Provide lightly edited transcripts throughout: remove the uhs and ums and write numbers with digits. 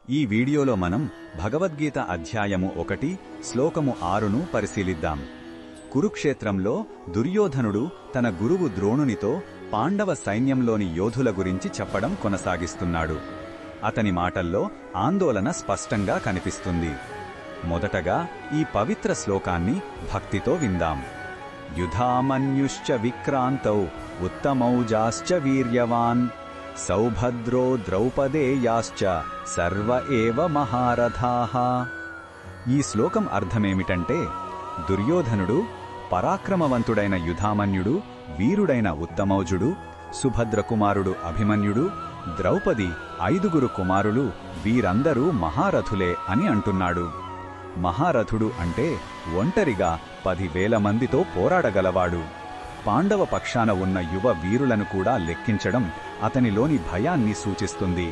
ఈ వీడియోలో మనం భగవద్గీత అధ్యాయము 1 శ్లోకము 6ను పరిశీలిద్దాం. కురుక్షేత్రంలో దుర్యోధనుడు తన గురువు ద్రోణునితో పాండవ సైన్యంలోని యోధుల గురించి చెప్పడం కొనసాగిస్తున్నాడు. అతని మాటల్లో ఆందోళన స్పష్టంగా కనిపిస్తుంది. మొదటగా ఈ పవిత్ర శ్లోకాన్ని భక్తితో విందాం. యుధామన్యుశ్చ విక్రాంతౌ ఉత్తమౌజాశ్చ వీర్యవాన్ సౌభద్రో ద్రౌపదేయాశ్చ సర్వ ఏవ మహారథాః. ఈ శ్లోకం అర్థమేమిటంటే, దుర్యోధనుడు, పరాక్రమవంతుడైన యుధామన్యుడు, వీరుడైన ఉత్తమౌజుడు, సుభద్రకుమారుడు అభిమన్యుడు, ద్రౌపది 5 కుమారులు, వీరందరూ మహారథులే అని అంటున్నాడు. మహారథుడు అంటే ఒంటరిగా 10,000 మందితో పోరాడగలవాడు. పాండవ పక్షాన ఉన్న యువ వీరులను కూడా లెక్కించడం అతనిలోని భయాన్ని సూచిస్తుంది.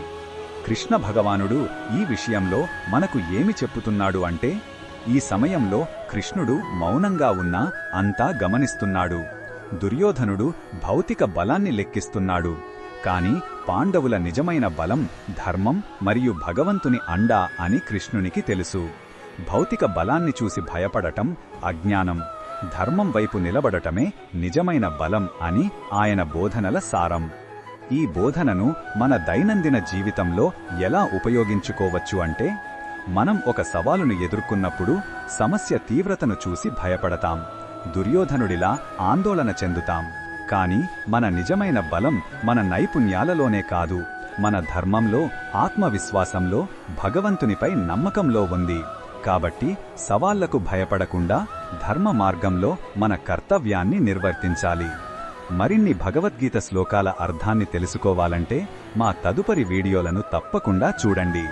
కృష్ణ భగవానుడు ఈ విషయంలో మనకు ఏమి చెప్పుతున్నాడు అంటే, ఈ సమయంలో కృష్ణుడు మౌనంగా ఉన్నా అంతా గమనిస్తున్నాడు. దుర్యోధనుడు భౌతిక బలాన్ని లెక్కిస్తున్నాడు. కాని పాండవుల నిజమైన బలం ధర్మం మరియు భగవంతుని అండా అని కృష్ణునికి తెలుసు. భౌతిక బలాన్ని చూసి భయపడటం అజ్ఞానం, ధర్మం వైపు నిలబడటమే నిజమైన బలం అని ఆయన బోధనల సారం. ఈ బోధనను మన దైనందిన జీవితంలో ఎలా ఉపయోగించుకోవచ్చు అంటే, మనం ఒక సవాలును ఎదుర్కొన్నప్పుడు సమస్య తీవ్రతను చూసి భయపడతాం, దుర్యోధనుడిలా ఆందోళన చెందుతాం. కాని మన నిజమైన బలం మన నైపుణ్యాలలోనే కాదు, మన ధర్మంలో, ఆత్మవిశ్వాసంలో, భగవంతునిపై నమ్మకంలో ఉంది. కాబట్టి సవాళ్లకు భయపడకుండా ధర్మ మార్గంలో మన కర్తవ్యాన్ని నిర్వర్తించాలి. మరిన్ని భగవద్గీత శ్లోకాల అర్థాన్ని తెలుసుకోవాలంటే మా తదుపరి వీడియోలను తప్పకుండా చూడండి.